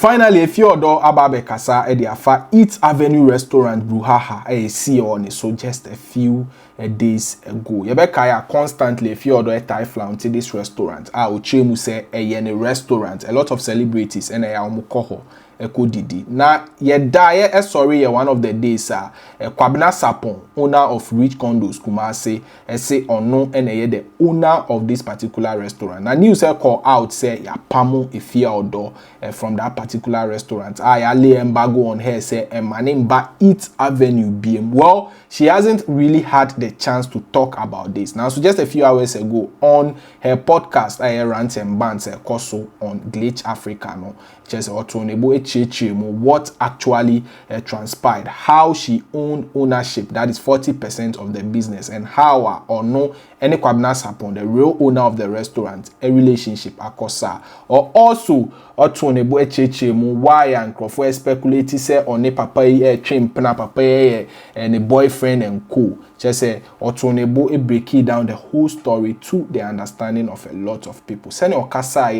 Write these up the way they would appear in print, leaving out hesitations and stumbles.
Finally, Efia Odo ababe kasa afa Eat Avenue Restaurant Bruhaha see on it so just a few days ago. Yebekaya constantly Efia Odo tie flaunt this restaurant. Ochemu say a restaurant. A lot of celebrities and omukoho eko didi. Na ye sorry one of the days Kwabena Sapon, owner of Rich Condos Kumase, say ono and the owner of this particular restaurant. Na news call out say ya pamo Efia Odo from that particular restaurant. I lay embargo on her say my name ba Eat Avenue BM. Well, she hasn't really had the chance to talk about this. Now, so just a few hours ago on her podcast, I rant and bands Koso on Glitch Africa, no, just what actually transpired, how she owned ownership, that is 40% of the business, and how or no any Kwabena Sapon, the real owner of the restaurant, a relationship akosa, or also why and Crawford speculate say on a papa trim papa and a boyfriend and co. Just say Otonebo breaking down the whole story to the understanding of a lot of people. Send okasa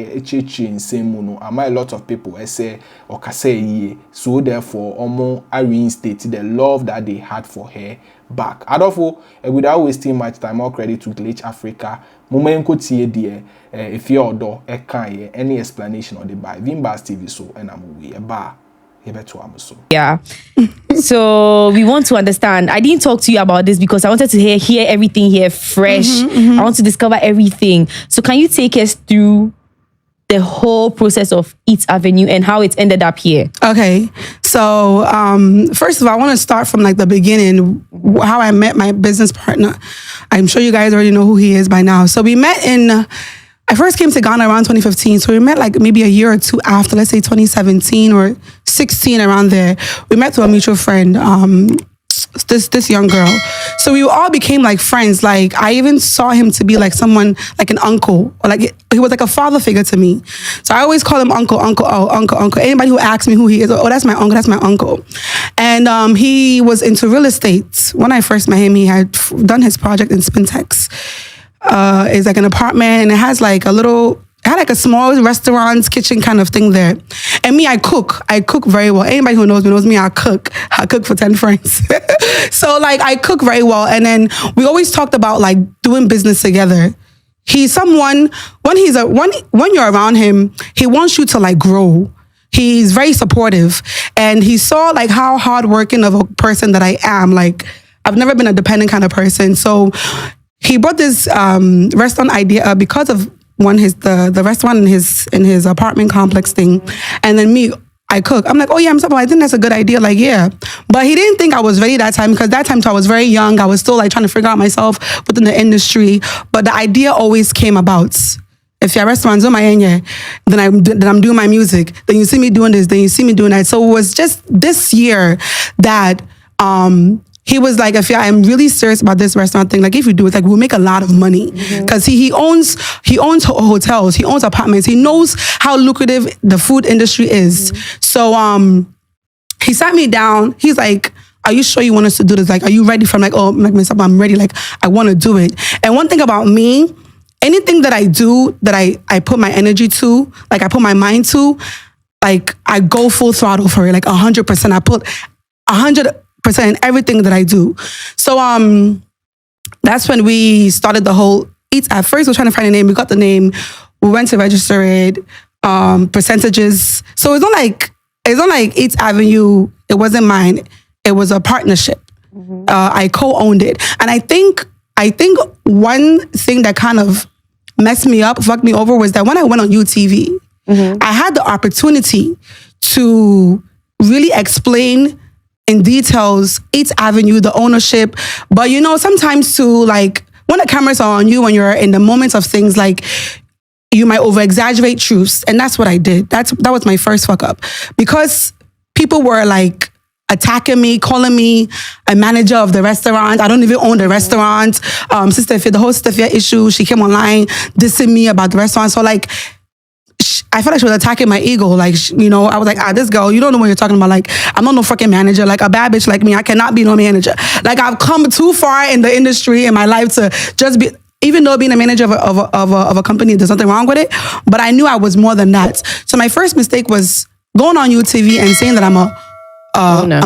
in same muno. Am I a lot of people say okasa ye. So therefore omo I reinstate the love that they had for her back. Adolfo, without wasting much time, all credit to Glitch Africa. Momenko tie die Efia Odo ekaye any explanation on the buy Vimbas TV so and I'm we bar. Yeah. So we want to understand. I didn't talk to you about this because I wanted to hear everything here fresh. I want to discover everything. So can you take us through the whole process of Eat Avenue and how it ended up here? Okay. So first of all, I want to start from like the beginning, how I met my business partner. I'm sure you guys already know who he is by now. So we met I first came to Ghana around 2015. So we met like maybe a year or two after, let's say 2017 or 16, around there. We met through a mutual friend, this young girl. So we all became like friends. Like I even saw him to be like someone, like an uncle, or like he was like a father figure to me. So I always call him uncle. Anybody who asks me who he is, oh, that's my uncle. And he was into real estate. When I first met him, he had done his project in Spintex. It's like an apartment and it has like it had like a small restaurant, kitchen kind of thing there. And me, I cook very well. Anybody who knows me, I cook for 10 friends. So like I cook very well. And then we always talked about like doing business together. He's someone, when you're around him, he wants you to like grow. He's very supportive. And he saw like how hardworking of a person that I am. Like I've never been a dependent kind of person. So he brought this restaurant idea because of the restaurant in his apartment complex thing. And then me, I cook. I'm like, oh yeah, I think that's a good idea. Like, yeah. But he didn't think I was ready that time because that time I was very young. I was still like trying to figure out myself within the industry. But the idea always came about. If your restaurant's on my end, then I'm doing my music. Then you see me doing this. Then you see me doing that. So it was just this year that he was like, Efia, I'm really serious about this restaurant thing. Like, if you do it, like, we'll make a lot of money. Because he owns hotels, he owns apartments. He knows how lucrative the food industry is. So he sat me down. He's like, are you sure you want us to do this? Like, are you ready? From like, oh, I'm ready. Like, I want to do it. And one thing about me, anything that I do, that I put my energy to, like I put my mind to, like I go full throttle for it, like 100%. I put 100% in everything that I do. So that's when we started the whole Eat. At first we were trying to find a name. We got the name. We went to register it. Percentages. So it's not like Eat Avenue. It wasn't mine. It was a partnership. I co-owned it. And I think one thing that kind of messed me up, fucked me over, was that when I went on UTV, I had the opportunity to really explain in details Eat Avenue, the ownership. But you know, sometimes too, like when the cameras are on you, when you're in the moments of things, like you might over exaggerate truths. And that's what I did. That was my first fuck up. Because people were like attacking me, calling me a manager of the restaurant. I don't even own the restaurant. Sister Efia, the whole Sister Efia issue, she came online dissing me about the restaurant. So like, I felt like she was attacking my ego. Like, you know, I was like, this girl, you don't know what you're talking about. Like, I'm not no fucking manager. Like, a bad bitch like me, I cannot be no manager. Like, I've come too far in the industry in my life to just be, even though being a manager of a company, there's nothing wrong with it. But I knew I was more than that. So my first mistake was going on UTV and saying that I'm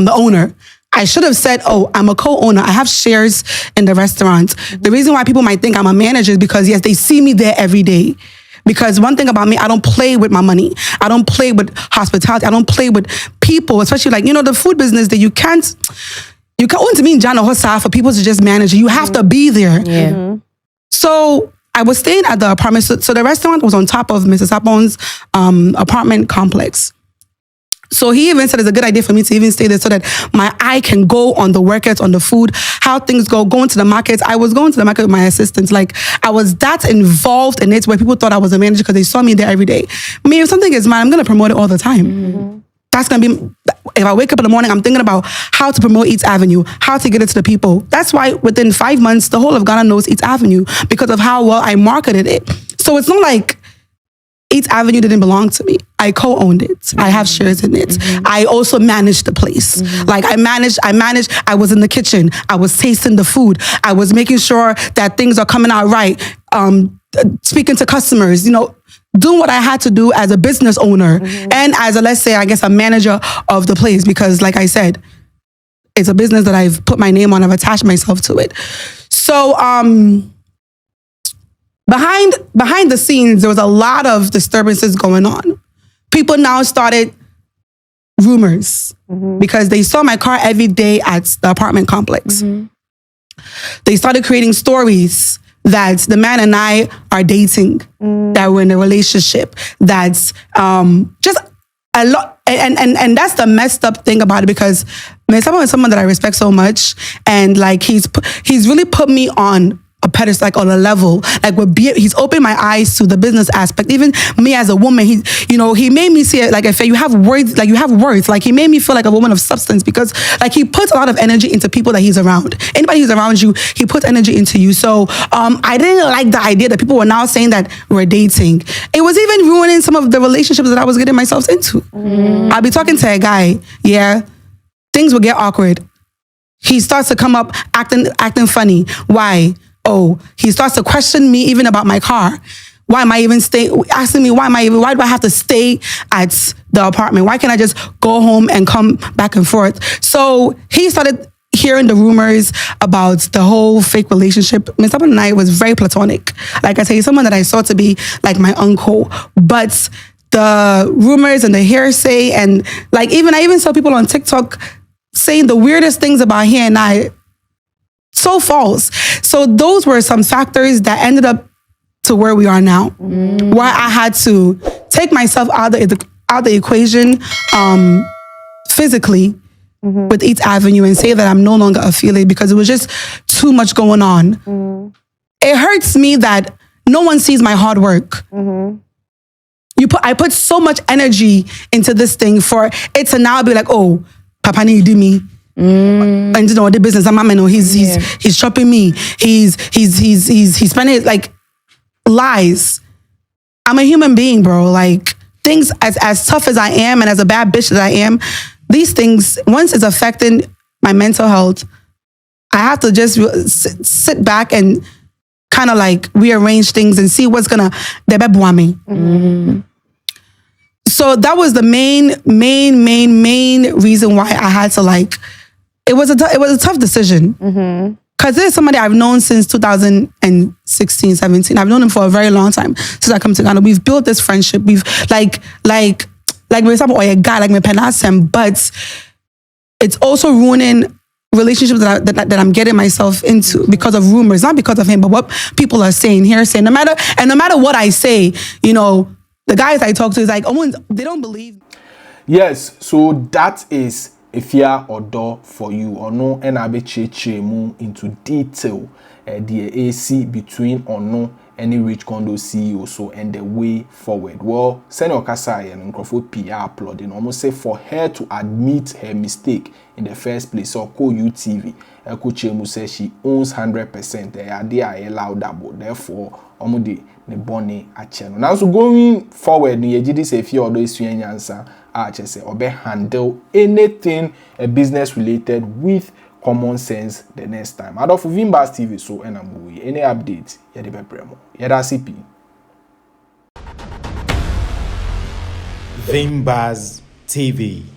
the owner. I should have said, oh, I'm a co-owner. I have shares in the restaurant. The reason why people might think I'm a manager is because, yes, they see me there every day. Because one thing about me, I don't play with my money. I don't play with hospitality. I don't play with people, especially like, the food business that you can't want to mean John or Hossa for people to just manage it. You have to be there. Yeah. So I was staying at the apartment. So the restaurant was on top of Mrs. Apon's apartment complex. So he even said it's a good idea for me to even stay there so that my eye can go on the workers, on the food, how things go, going to the markets. I was going to the market with my assistants. Like, I was that involved in it where people thought I was a manager because they saw me there every day. I mean, if something is mine, I'm going to promote it all the time. That's going to be, if I wake up in the morning, I'm thinking about how to promote Eats Avenue, how to get it to the people. That's why within 5 months, the whole of Ghana knows Eats Avenue because of how well I marketed it. So it's not like Eats Avenue didn't belong to me. I co-owned it. I have shares in it. I also managed the place. Like I managed, I was in the kitchen. I was tasting the food. I was making sure that things are coming out right. Speaking to customers, doing what I had to do as a business owner and as a, let's say, I guess a manager of the place, because like I said, it's a business that I've put my name on. I've attached myself to it. So, behind the scenes, there was a lot of disturbances going on. People now started rumors because they saw my car every day at the apartment complex. They started creating stories that the man and I are dating, that we're in a relationship, that's just a lot. And that's the messed up thing about it, because someone is someone that I respect so much, and like he's really put me on a pedestal, like on a level, like he's opened my eyes to the business aspect. Even me as a woman, he made me see it like Efia, you have words, like you have worth. Like he made me feel like a woman of substance, because like he puts a lot of energy into people that he's around. Anybody who's around you, he puts energy into you. So I didn't like the idea that people were now saying that we're dating. It was even ruining some of the relationships that I was getting myself into. I'll be talking to a guy, things will get awkward. He starts to come up acting funny. Why? Oh, he starts to question me even about my car. Why am I even asking me why do I have to stay at the apartment? Why can't I just go home and come back and forth? So he started hearing the rumors about the whole fake relationship. Mr. and I was very platonic. Like I say, someone that I saw to be like my uncle. But the rumors and the hearsay, and like I even saw people on TikTok saying the weirdest things about he and I. So false. So those were some factors that ended up to where we are now, where I had to take myself out of the equation physically with Eats Avenue and say that I'm no longer affiliated, because it was just too much going on. It hurts me that no one sees my hard work. I put so much energy into this thing for it to now be like, oh, Papa need do me. And the business, he's shopping me. He's spending it, like lies. I'm a human being, bro. Like things as tough as I am and as a bad bitch that I am, these things, once it's affecting my mental health, I have to just sit back and kind of like rearrange things and see what's gonna me. So that was the main reason why I had to like. It was a tough decision, because there's somebody I've known since 2016, 17. I've known him for a very long time since I come to Ghana. We've built this friendship. We've like for example, or a guy like me penasem, but it's also ruining relationships that I'm getting myself into because of rumors, not because of him, but what people are saying, hearsay. No matter what I say, the guys I talk to is like, oh, they don't believe. Yes, so that is Efia Odo for you, or no, and I be mu into detail the AC between or no any rich condo CEO so and the way forward. Well, Senior Kasai and Crawford PR applauding almost say for her to admit her mistake in the first place, or call UTV. Chemu says she owns 100%. The idea I allowed that, but therefore, omudi ne boni a channel. Now, so going forward, ni ejidi say Efia Odo is answer. Say obe handle anything business related with common sense the next time. Out of Vimbas TV, so any update, yede bebremo. Yeda CP. Vimbas TV.